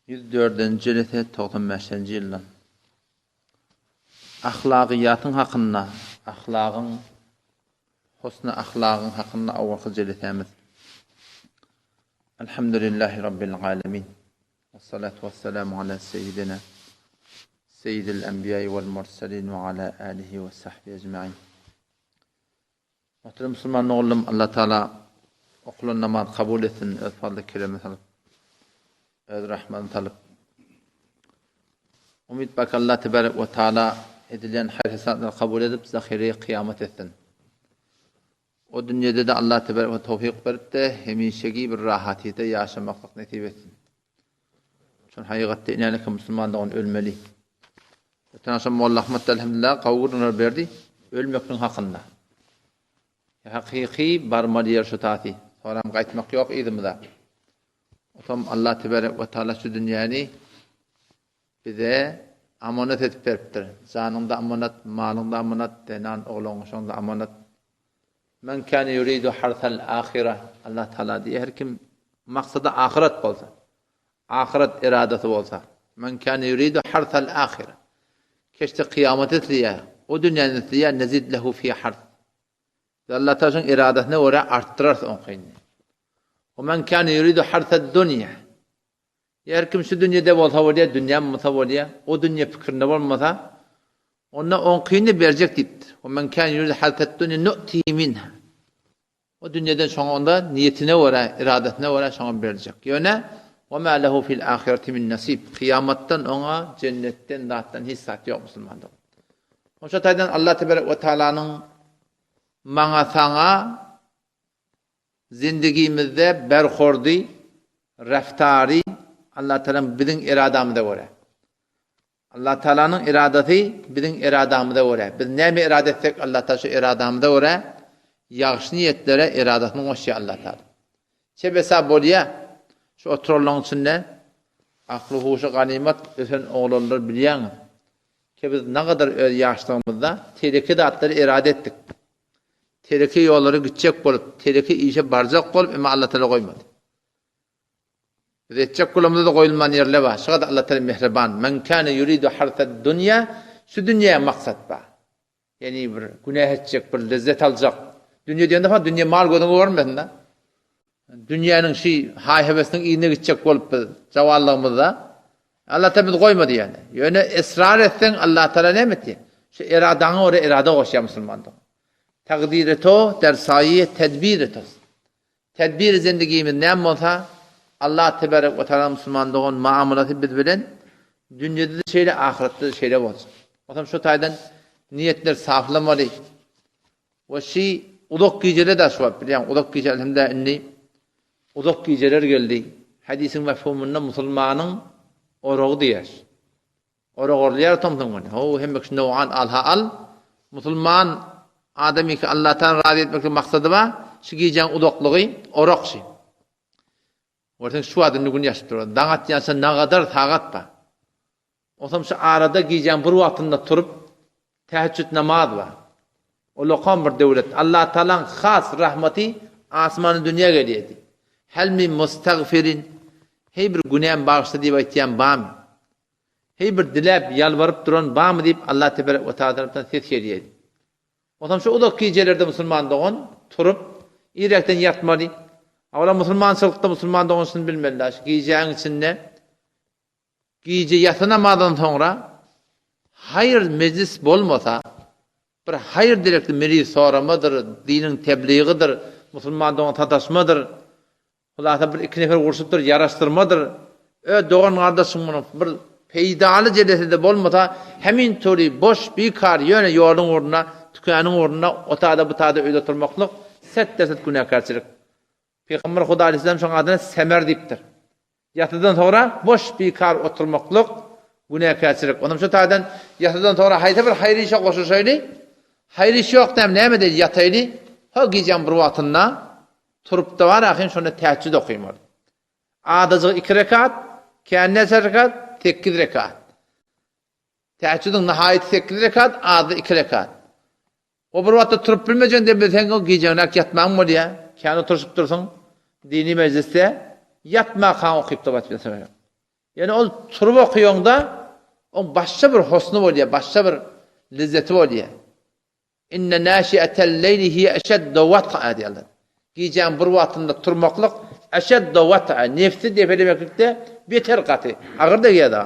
104-nji ýyly 95-nji ýyldan. Ahlakiýatyň hakynda, ahlagyň, husny ahlagyň hakynda awalky jelytämiz. Elhamdülillahi rabbil alamin. Wassalatu wassalamu ala seyyidina seyyidil enbiya'i vel mursalin ve ala alihi ve sahbihi ecmaîn. Muhterem Müslüman oğlum, Allah Teala okulan namaz kabul etsin, öz fazla keremi salıp, öz rahman salıp. Umid bak Allah Tebarek ve Teala edilen hayır hesapları kabul edip zahiri kıyamet etsin. O dünyada da Allah Tebarek ve tevfik verip de hemişeki bir rahatiyete yaşamaklık nasip etsin. Çünkü hakikatte inanlık Müslüman da onu ölmeli. Tanışım Allah rahmetle elhamdülillah kavurunu verdi, ölmekten hakkında. Hakiki barmalı yer şu taati. Sonra qaytmak yok idimde. Otam Allah Tebarek ve Teala şu dünyayı bize amanet edip veripdir. Canında amanet, malında amanet, denan oğlun şonda amanet. Men kâne yuridu harsal ahire. Allah Teala diye her kim maksadı ahiret bolsa, ahiret iradesi bolsa. Men kâne yuridu harsal ahire. Keşke kıyamet etliye, o dünyanın etliye nezid lehu fi hars. Allah Teala'nın iradesine göre arttırırsa on kıyını. O men kâne yuridu harsal dünya. Eğer kim şu dünyada olsa var ya, dünya mı var ya, o dünya fikrinde olmasa, ona on kıyını verecek deyiptir. O men kâne yuridu harsal dünya nu'ti minha. O dünyadan sonra onda niyetine göre, iradesine göre sonra verecek. Yani, وَمَا لَهُ فِي الْآخِرَةِ مِنْ نَصِيبٍ. Kıyamattan ona cennetten, dağıttan hiç saati yok Müslümanda. O şartlardan Allah Tebarek ve Teala'nın mana sana zindagimizde berhordi, raftari Allah Teala'nın bizim iradamıza göre. Allah Teala'nın iradeti bizim iradamıza göre. Biz neymi irade etsek Allah Teala şu iradamıza göre yaxşı niyetlere iradetini koşuyor Allah Teala. Sebesa bolya şu oturulun içinde aklı huşu ganimet öten oğlanlar biliyen ki biz ne kadar yaşlığımızda tehlike dağıtları irade ettik. Tehlike yolları gidecek olup, tehlike işe baracak olup ama Allah Teala koymadı. Biz edecek kulumuzda da koyulman yerle var. Şu kadar Allah Teala mehriban. Men kâne yuridu harsad dünya, şu dünyaya maksat var. Yani bir günah edecek, bir lezzet alacak. Dünya diyen defa dünya mal gözünü görmedin de. Dünyanın hay hevesinin iyine gidecek olup zavallığımızda Allah Teala bizi koymadı yani. Yani ısrar etsen Allah Teala ne etti? Şu iradanı oraya irade koşuyor Müslümanlar. Takdir et o, dersayi tedbir et o. Tedbir zindagimiz ne olsa Allah Tebarek ve Teala Müslümanlığın muamelesi biz bilen dünyada da şeyle ahirette de şeyle olsun. O zaman şu taydan niyetler saflamalı. Ve uzak geceler de şu var. Yani uzak geceler hem de inni uzak geceler geldi. Hadisin mefhumunda Müslümanın oruğu diyer. Oruğu orlayar tamam mı? O hem bir nev'an al. Müslüman adamı ki Allah'tan razı etmek maksadı var. Şu giyeceğin uzaklığı oruq şey. Orada şu adını gün yaşıtır. Dağıt yansa ne kadar tağat var. O zaman şu arada giyeceğin bir vaktinde turup teheccüd namaz var. O lokam bir devlet. Allah Teala'nın khas rahmeti asmanı dünya geliydi. Hel min mustagfirin. Hey bir günahın bağışladı diye aytiyan bağım. Hey bir dilep yalvarıp duran bağım deyip Allah Tebarek ve Teala tarafından ses geliydi. O zaman şu uzak gecelerinde Müslüman doğun turup irekten yatmalı. Avla Müslümançılıkta Müslüman doğunsun bilmeliler. Giyeceğin içinde giyece yatınamadan sonra hayır meclis bolmasa bir hayır direkti meri soramadır, dinin tebliğidir, Müslüman doğun tataşmadır. Allah'a bir iki nefer kursudur, yaraştırmadır. Doğan kardeşim bunu bir peydalı cedesinde bolmasa hemin turi boş bir kar yöne yolun uğruna, tükkanın uğruna o tada bu tada öyle oturmaklık set deset günahkarçılık. Peygamber Huda Aleyhisselam şun adına semer deyiptir. Yatıdan sonra boş bir kar oturmaklık günahkarçılık. Onun şu tadan yatıdan sonra hayta bir hayır işe koşuşaylı. Hayır iş yok dem ne dedi yataylı. Ha giyeceğim bir vatında turup da var ahin şuna teheccüd okuyayım orada. Adazı 2 rekat, kendine 2 rekat, 8 rekat. Teheccüdün nihayeti 8 rekat, adı 2 rekat. O bir vatta turup bilmeyeceksin de bilsen o giyeceğin yatmağın mı diye. Kendi oturuşup dursun dini mecliste yatma kan okuyup da batmıyorsun. Yani ol turup okuyonda on başka bir hosnu oluyor, başka bir lezzeti oluyor. İnne nâşi'etel leyli hiye eşedde vat'a diyorlar. Giyeceğin bir vatında turmaklık eşedde vat'a. Nefsi defelemeklikte beter katı. Ağır da geldi.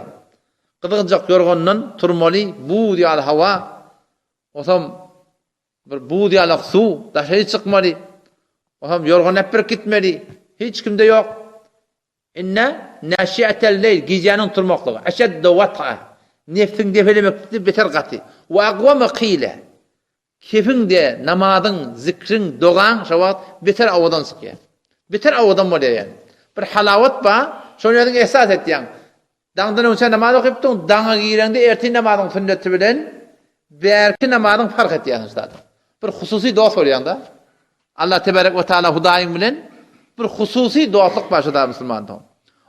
Kıdıkcak yorgundan turmalı bu diyal hava. Osam bir bu diyal su. Daşayı çıkmalı. Osam yorgun hep bir gitmeli. Hiç kimde yok. İnne nâşi'etel leyl. Giyeceğinin turmaklığı. Eşedde vat'a. Nefsin defelemeklikte beter katı. Ve akvame kîle. Kefin de namazın, zikrin, doğan şavat beter avadan sıkıyor. Beter avadan oluyor yani. Bir halavat ba, şonu yerden esas et yani. Dağdan önce namaz okuyup dağa girende ertesi namazın sünneti bilen belki namazın fark et yani zaten. Bir hususi dua soruyor da. Allah tebarek ve teala hudayın bilen bir hususi dualık başladı Müslümandan.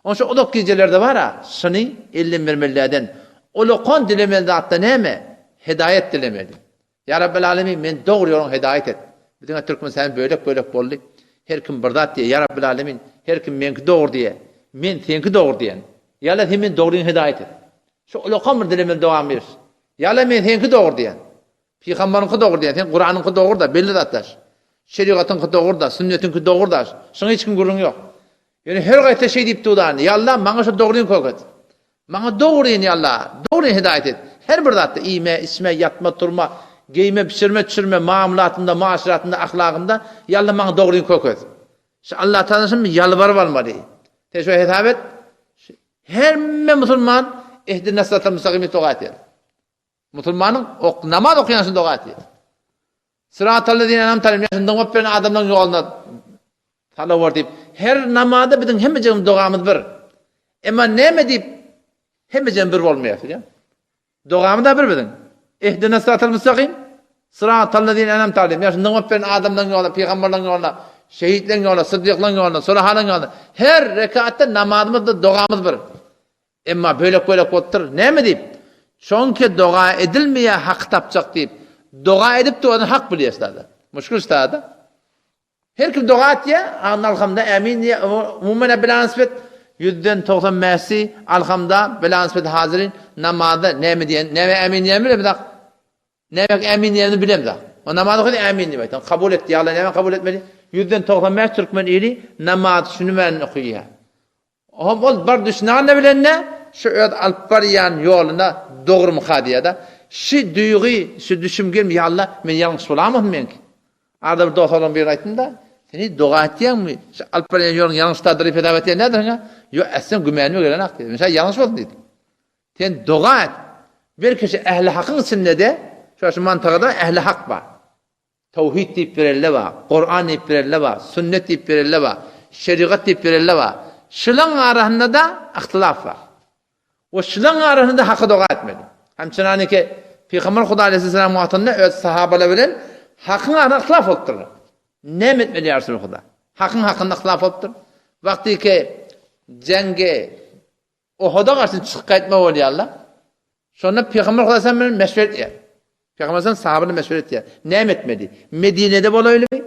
Onun için o gecelerde var ha, şunu ilim vermelerden. O lokon dilemelde hatta ne mi? Hidayet dilemeli. Ya Rabbel Alemin men doğru yolun hidayet et. Bütün Türkmen sen böyle bolly. Her kim birdat diye ya Rabbel Alemin her kim menki doğru diye. Men senki doğru diyen. Ya Allah hemen doğru hidayet et. Şu lokamır dilemel devam eder. Ya Allah men senki doğru diyen. Peygamberin doğru diyen. Sen Kur'an'ın doğru da belli datlar. Şeriatın doğru da, sünnetin doğru da. Şuna hiç kim gurun yok. Yani her gayet şey deyip tuğdan. Ya Allah bana şu doğruyu koyat. Bana doğru ya Allah. Doğru hidayet et. Her bir datta iyime, isme, yatma, turma, giyme, pişirme, çürme, mamulatında, maaşiratında, ahlakında ya Allah bana doğruyu koyat. Allah tanısın yalvar varmadı. Teşvih hitabet. Her Müslüman ihdina sıratal müstakimi toğat eder. Müslümanın namaz okuyansın toğat eder. Sıratal lezine en'amte aleyhim yaşından öpülen adamların yoluna tala var deyip her namazda bizim hemicemiz duamız bir. Ama neme deyip hemicemiz bir olmuyor. Duamız da bir bizim. İhdina sıratal müstakim. Sıratal lezine en'amte aleyhim yaşından öpülen adamların yoluna, peygamberlerin yoluna, şehitlerin yoluna, sıddıkların yoluna, solahaların yoluna. Her rekatta namazımız da duamız bir. Ama böyle otur. Neme deyip? Çünkü dua edilmeye hak tapacak deyip. Dua edip de onu hak biliyor istadı. Muşkul istadı. Her kim dua et ya, alhamda emin ya, umumene bilansbet, %90 mesi, alhamda bilansbet hazirin, namazda neme diyen, neme emin diyen bile mi da? Neme emin diyenini bilem da. O namazda kadar emin diye. Kabul etti ya Allah, neme kabul etmeli? %90 mesi Türkmen ili, namaz şunu ben okuyor. O bar düşünen ne bilen ne? Şu alpariyan yolunda doğru mu kadiyada? Şu duygu, şu düşüm gelmiyor ya Allah, ben yanlış olamam ben ki. Arada bir dost olan bir ayetinde, seni dua ettiyen mi? Şu alpariyan yolun yanlış tadrip edavet ediyen nedir? Yok, esen gümenliğe gelen hak dedi. Mesela yanlış oldu dedi. Sen dua et. Belki şu ehli hakkın içinde de, şu mantıkada ehli hak var. Tevhid deyip verenler var, Kur'an deyip verenler var, sünnet deyip verenler var, şeriat deyip verenler var. Şılan arasında da ihtilaf var. O şılan arasında hakkı dua etmeli. Hemçinani ki Peygamber Huda Aleyhisselam muhatabında öz sahabeler bilen hakkın arasında ihtilaf oluptur. Ne etmeli ya Resulü Huda? Hakkın hakkında ihtilaf oluptur. Vakti ki cenge Uhud'a karşı çıkıp etme oluyor Allah. Sonra Peygamber Huda Aleyhisselam meşveret ediyor. Peygamber Aleyhisselam sahabeler meşveret ediyor. Ne etmeli? Medine'de böyle öyle mi?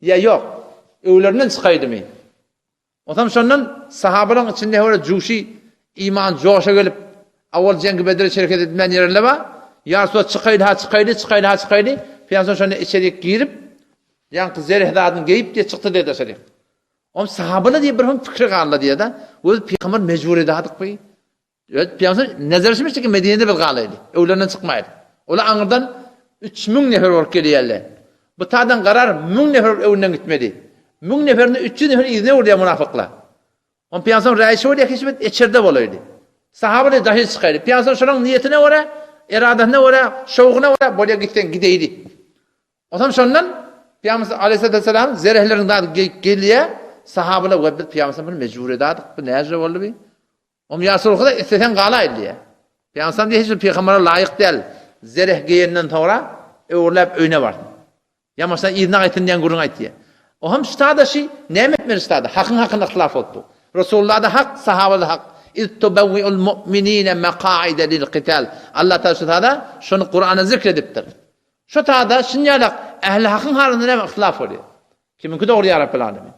Ya yok. Evlerinden çıkaydı mı? O zaman sondan sahabelerin içinde öyle cuşi iman coşa gelip avval cengi Bedir'e şirket etmeyen yerler var. Ya sonra çıkaydı. Peygamber sonra içeri girip yani zerhedadını giyip diye çıktı dedi şerif. O sahabeler diye bir fikri kaldı diye de o Peygamber mecbur edadık bu. Evet Peygamber nezarışmış ki Medine'de bir kalıydı. Evlerinden çıkmaydı. Ola anırdan 3000 nefer olarak geliyorlar. Bu tadan karar 1000 nefer evinden gitmedi. 1000 neferin 300 nefer izne oraya münafıklar. On Peygamber reisi oraya hizmet içeride olaydı. Sahabeler dahi çıkaydı. Peygamber şunun niyetine göre, iradesine göre, şevkine göre buraya gideydi. O zaman şundan Peygamber Aleyhisselam zerehlerin daha geliyor. Sahabeler ve Peygamber bunu mecbur edadık. Bu ne acaba oldu bir? O miyasır kadar istesen kalaydı diye. Peygamber diye hiçbir peygambere layık değil. Zereh giyenden sonra öğürlep öne var. Ya mesela iznak etinden gurun ait diye. O hem stada şey nimet mi stada? Hakkın ihtilaf oldu. Resulullah'da hak, sahabada hak. İttubavvi'ul mu'minine maqa'ide lil qital. Allah Teala şunu Kur'an'da zikrediptir. Şu tada şinyalak ehli hakkın halinde ne ihtilaf oluyor. Kiminki doğru ya Rabbil Alemin.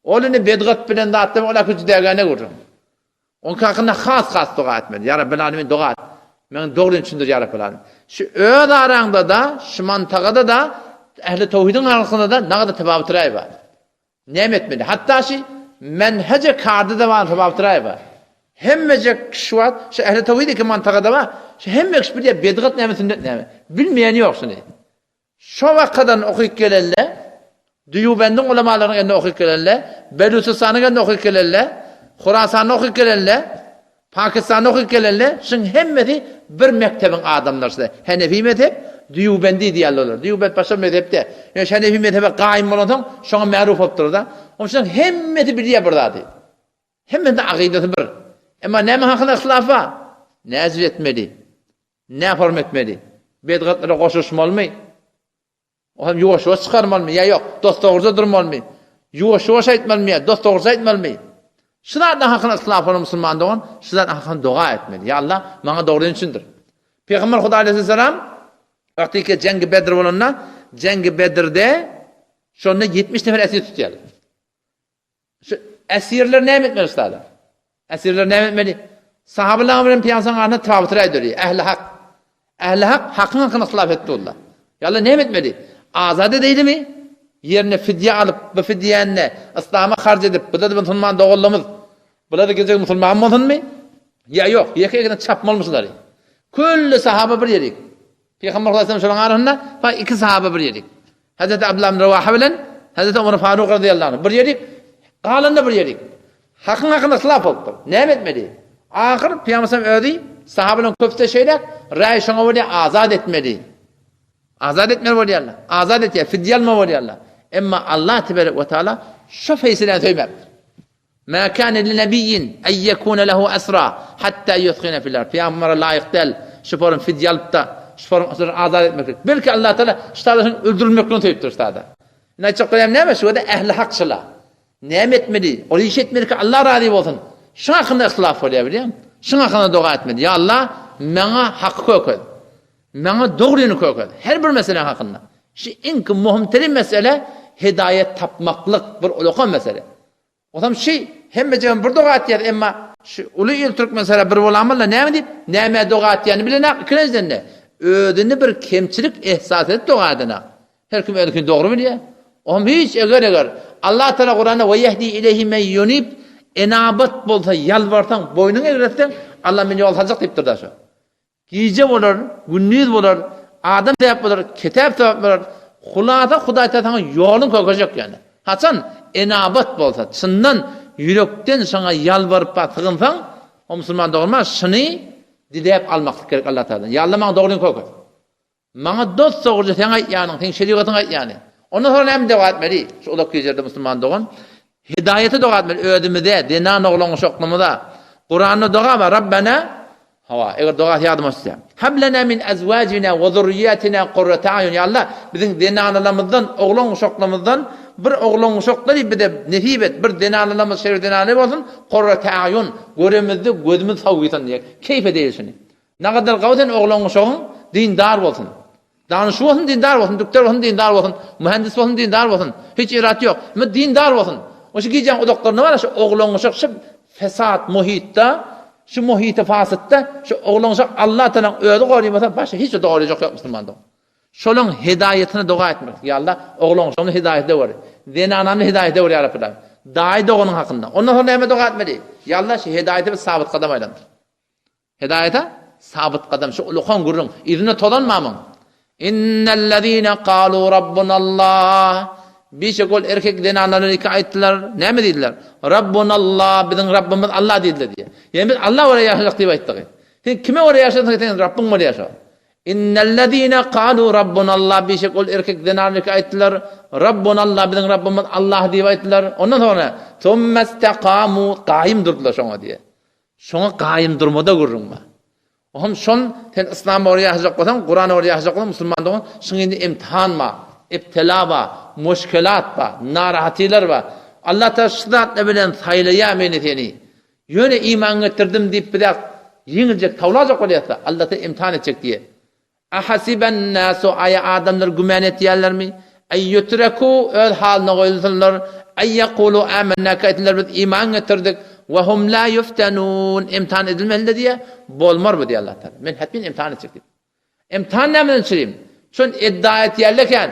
Olunu bedgat bilen de attım ola küçük dergane kurun. Onun hakkında has dua etmeli. Ya Rabbil Alemin dua et. Men doğru içindir ya Rabbil Alemin. Şu öz aranda da, şu mantıqada da, ehli tevhidin arasında da ne kadar tebabıtırayı var. Nem etmeli. Hatta şu menhece kardı da var tebabıtırayı var. Hemmece kişi var, şu ehli tevhidiki mantıqada var. Şu hemmece bir de bedgat nem sünnet nem. Bilmeyeni yok şunu. Şu vakkadan okuyup gelenler, Düyubendin ulemalarının yanında okuyup gelenler, Belusistan'ın yanında okuyup gelenler, Khurasan'da okuyup gelenler, Pakistan'da okuyup gelenler, şun hemmeti bir mektebin adamlarısı. Hanefi mezhep, Düyubendi diyorlar. Düyubend başka mezhepte. Yani Hanefi mezhebe kaim olan şuna ma'ruf olupdur da. Onun için hemmeti bir buradadı. Hemmeti akidesi bir. Ama ne hakkında ihtilaf var? Ne ezv etmeli? Ne form etmeli? Bedgatlara koşuşmalı. O hem yuvaş çıkarmalı mı? Ya yok, dost doğruca durmalı mı? Yuvaş etmeli mi? Ya dost doğruca etmeli mi? Şulardan hakkında ihtilaf olan Müslüman doğan, şulardan hakkında dua etmeli. Ya Allah, bana doğru içindir. Peygamber Huda Aleyhisselam, vaktiki Cengi Bedir olanına, Cengi Bedir'de, şonunda 70 nefer esir tutuyor. Şu esirler ne etmeli üstadı? Esirler ne etmeli? Sahabeler'in piyansanın ardına tavıtıra ediyor. Ehli hak. Ehli hak, hakkın hakkında ihtilaf etti Allah. Ya Allah ne etmeli? Azade değil mi? Yerine fidye alıp, bu fidyenle İslam'a harc edip, bu da Müslüman doğulumuz, bu da gecek Müslüman olsun mu? Ya yok, yekayken çapmalı mısınlar? Küllü sahabe bir yedik. Peygamber Aleyhisselam şunun arasında, bak iki sahabe bir yedik. Hazreti Abdullah bin Revaha bilen, Hazreti Ömer Faruk radıyallahu anh bir yedik, kalında bir yedik. Hakkın hakkında ihtilaf oldu. Ne etmeli? Ahir Peygamber Aleyhisselam ödü, sahabenin köfte şeyler, ray şuna böyle azad etmeli. Azad etmeli var Allah. Azad et ya, fidye alma var Allah. Ama Allah Tebarek ve Teala şu feyselen söyleyeyim. Ma kana li nebiyyin en yekuna lehu esra hatta yuthkhina fil ard. Peygamber'e layık değil. Şu form fidye alıp da şu form azad etmek. Belki Allah Teala şutaların öldürülmekle teyiptir ştada. Ne çok önemli ne şu da ehli hakçılar. Ne etmeli? O iş etmeli ki Allah razı olsun. Şu hakkında ihtilaf oluyor biliyor musun? Şu hakkında dua etmeli. Ya Allah bana hakkı koy. Bana doğruyunu koy. Her bir mesele hakkında. Şu en muhim mesele hidayet tapmaklık bir ulukan mesele. O zaman hem beceren bir dua etiyat ama şu ulu il Türk mesela bir olamalla ne deyip neme dua etiyani bilen ikinizden ne? Ödünü bir kemçilik ihsas edip dua edina. Her kim ödükün doğru mu diye? O zaman hiç eğer Allah Teala Kur'an'da ve yehdi ileyhi men yunib enabat bolsa yalvartan boynun eğretsen Allah beni yol alacak deyip durdu şu. Gece olur, gündüz olur, adam sevap olur, kitap sevap olur. Hulada Huday Teala'nın yolun koyacak yani. Hasan enabat bolsa, çından yürekten sana yalvarıp batığınsan, o Müslüman doğurmaz, şunu dileyip almak gerek Allah Teala'dan. Ya Allah bana doğruyunu koy. Bana dost doğruca sen ait yani, sen şeriatın ait yani. Ondan sonra hem dua etmeli. Şu olak yüzerde Müslüman doğan. Hidayete dua etmeli. Ödümüde, dinan oğlunu şoklumuda. Kur'an'ı dua var. Rabbena hava. Eğer dua yardım istiyor. Hablena min azvacina ve zurriyatina qurrata ayun. Ya Allah bizim dinanlarımızdan, oğlun şoklumuzdan bir oğlun şokları bir de nefib et. Bir dinanlarımız şerif dinanı olsun. Qurrata ayun. Göremizde gözümüz savgıtan diye. Keyif edeysin. Ne kadar kavden oğlun şokun dindar olsun. Danışık olsun, dindar olsun, doktor olsun, dindar olsun, mühendis olsun, dindar olsun. Hiç irat yok. Ama dindar olsun. O şu giyeceğim o doktor ne var? Şu oğlun şok, şu fesat muhitte, şu muhite fasıtta, şu oğlun şok Allah Teala öyle koruyor. Başka hiç doğru yok Müslüman'da. Şolun hidayetine dua etmek. Ya Allah oğlun şokun hidayette var. Dinananın hidayette var ya Rabbi. Dahi de onun hakkında. Ondan sonra hemen dua etmeli. Ya Allah şu hidayete bir sabit kadam aylandır. Hidayete sabit kadam. Şu ulukan gururun. İzine tolanmamın. İnnellezîne kâlû rabbunallah. Bir şekol erkek denanları hikayettiler. Ne mi dediler? Rabbunallah. Bizim Rabbimiz Allah dediler diye. Yani biz Allah oraya yaşayacak diye ettik. Sen kime oraya yaşayacak diye Rabbin oraya yaşayacak. İnnellezîne kâlû rabbunallah. Bir şekol erkek denanları hikayettiler. Rabbunallah. Bizim Rabbimiz Allah diye ettiler. Ondan sonra thummestekâmû. Kaim durdular şuna diye. Şuna kaim durmada gururma. Oğlum şun sen İslam'a oraya yaşayacak olsan, Kur'an'a oraya yaşayacak olsan, Müslüman doğan, şimdi imtihan var, iptila var, müşkilat var, narahatiler var. Allah Teala şiddetli bilen saylaya meneteni. Yöne iman getirdim deyip bir de yenilecek, tavlacak oluyorsa Allah Teala imtihan edecek diye. Ahasiben nasu aya adamlar güman ettiyerler mi? Eyyutreku öl haline koyulsunlar. Eyyekulu amennâ kayetler biz iman getirdik. ve hum la yuftanun. İmtihan edilmeli diye bolmar bu diye Allah Teala. Men hatmin imtihan edecek. İmtihan neden çüreyim? Şun iddia et yerleken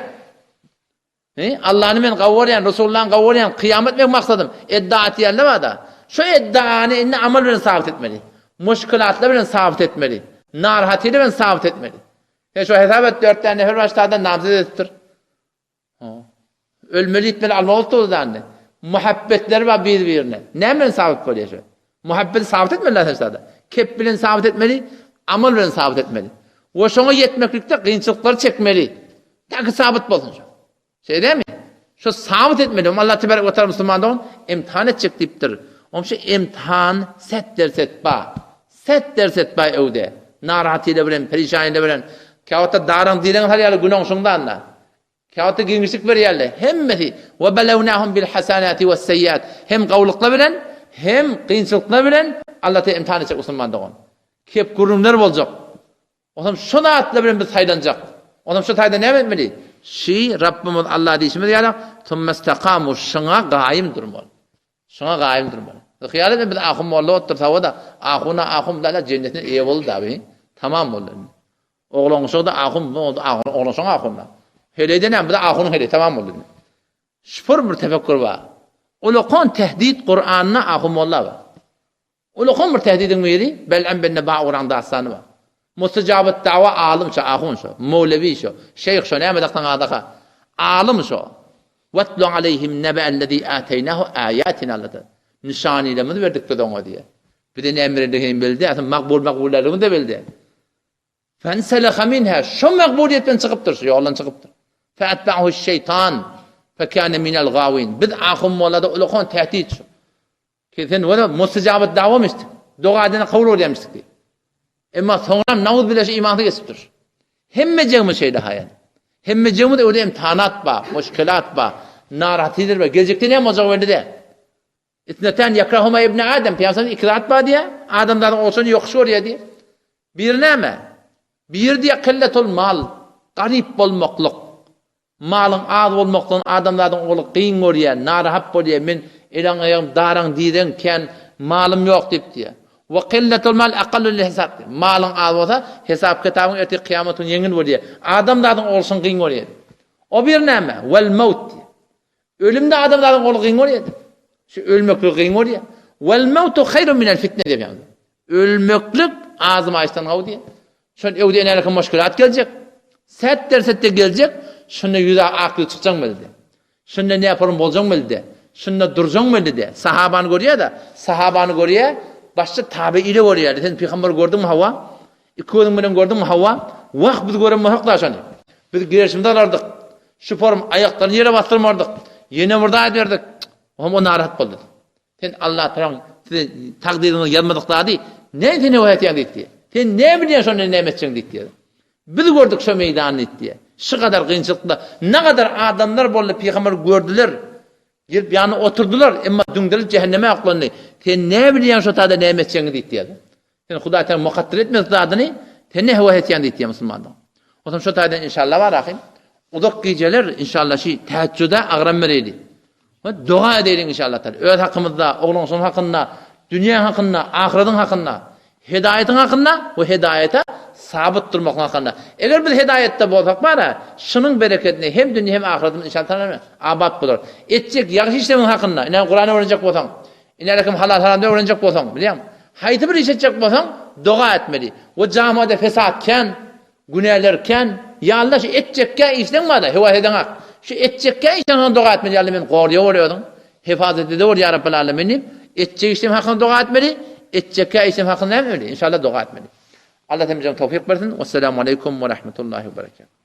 Allah'ını men gavurayan, Resulullah'ın gavurayan, kıyamet mek maksadım. İddia et yerle var da. Şu iddianı inne amel bilen sabit etmeli. Muşkilatla bilen sabit etmeli. Narhatiyle bilen sabit etmeli. Şu hesap et 4 tane nefer başlardan namzet ettir. Ölmeli itmeli almalık dolu da anne. Muhabbetleri var birbirine. Ne bilen sabit oluyor şu? Muhabbeti sabit etmeli Allah. Kep bilen sabit etmeli, amel bilen sabit etmeli. O şuna yetmeklikte kıyınçılıkları çekmeli. Taki sabit bolsun şu. Şey değil mi? Şu sabit etmeli. Allah tebarek ve teala Müslümandan imtihan edecek deyiptir. Onun şu imtihan set derset ba. Set derset ba evde. Narahatiyle bilen, perişaniyle bilen. Kâvata darın dilen haliyalı günahın şundan anla. Kâvata giymişlik bir yerle. Hemmeti. Ve belevnâhum bil hasanati ve seyyat. Hem kavlukla bilen, hem kıyınçılıkla bilen Allah tebarek imtihan edecek Müslümandan. Kep kurumlar olacak. O zaman şuna atla bilen biz saylanacak. O zaman şu tayda ne etmeli? Rabbimiz Allah deyişimiz yani tummestakamu şuna gayim durmalı. Şuna gayim durmalı. Hıyal edin biz ahum Allah otursa da ahuna ahum da cennetin iyi oldu tabi. Tamam oldu. Oğlan şu da ahum oldu. Oğlan şu ahumla. Hele ne? Bu da ahunun hele tamam oldu. Şüphur bir tefekkür var. Ulukon tehdit Kur'an'ına ahum Allah var. Ulukon bir tehdidin miydi? Bel'en benne ba'uran da aslanı var. Mustajabet dava alim şu, ahun şu, Mevlevi şu, şeyh şu, ne medaktan adaka, alim şu. Vetlu aleyhim nebe'ellezî âteynahu âyâtina allada. Nişaniyle verdik de ona diye. Bir de ne emrediklerini bildi, aslında makbullerini de bildi. Fenseleha minha, şu makbuliyetten çıkıptır, şu yoldan çıkıptır. Fe'etba'hu şeytan, fekâne minel gâvin. Biz ahun molada ulukon tehdit şu. Kesin o da mustajabet dava mıstık. Dua edene kavul oluyormuştuk diye. Ama sonra navuz bile imanı kesiptir. Hemmeceğimiz şeyde hayal. Hemmeceğimiz de öyle imtihanat ba, muşkilat ba, naratidir ba. Gelecekte ne olacak öyle de. İtneten yakrahuma ibn Adem. Peygamber'in ikrat ba diye. Adamların olsun yokşur ya diye. Bir ne mi? Bir diye kılletul mal. Garip olmaklıq. Malın az olmaklığın adamlardan olup kıyın oraya, narahap oraya. Min ilan ayağım daran diden ken malım yok deyip diye. Ve killetul mal aqallul hesap. Malın az olsa hesap kitabın eti kıyametin yengin oluyor. Adamlardan olsun kıyın oluyor. O bir neme? Vel maut. Ölümde adamlardan olup kıyın oluyor. Şu ölmeklik kıyın oluyor. Vel mautu hayrun minel fitne diye. Ölmeklik ağzıma açtan hav diye. Şun evde enerji müşkilat gelecek. Sette gelecek. Şunda yüze aklı çıkacak mı dedi. Şunda ne yaparım bolacak mı dedi. Şunda duracak mı dedi. Sahabanı görüyor da. Sahabanı görüyor. Başta tabi ile görüyor. Sen peygamber gördün mü hava? İki bilen gördün mü hava? Vah biz gören muhaklaşanı. Biz girişimde alardık. Şu form ayaklarını yere bastırmardık. Yine burada ederdik. O narahat oldu. Sen Allah Teala takdirini yazmadık daha değil. Ne seni o hatiyan diye. Sen ne biliyorsun ne nimetçin diye. Biz gördük şu meydanı diye. Şu kadar kıyınçılıkta ne kadar adamlar böyle peygamber gördüler. Gelip yanına oturdular ama döndürüp cehenneme aklandı. Sen ne biliyorsun şu tada nimetçin diye. Sen Huda Teala mukadder etmez adını. Sen ne hava hatiyan diye Müslümandan. O zaman şu tada inşallah var akım. Uzak geceler inşallah teheccüde ağranmereydi. Dua edelim inşallah. Öz hakkımızda, oğlunuzun hakkında, dünya hakkında, ahiretin hakkında, hidayetin hakkında, o hidayete sabit durmak hakkında. Eğer biz hidayette bolsak bana, şunun bereketini hem dünya hem ahiretin inşallah abat bulur. Etcek, yaxşı işlemin hakkında, inan Kur'an'ı öğrenecek bolsan, inan halal haramda öğrenecek bolsan, biliyor musun? Haydi bir iş edecek bolsan, dua etmeli. O camiada fesatken, günahlarken, ya Allah şu etcekken işten var da, heva eden şu etcekken işten dua etmeli. Ya Allah ben koruya oruyordum. Hifazet ediyor ya Rabbel Alemin'im. Etcek işlem hakkında dua etmeli. Etcekken işlem hakkında ne öyle? İnşallah dua etmeli. Allah temizden tevfik versin. Vesselamu aleyküm ve rahmetullahi ve berekatuhu.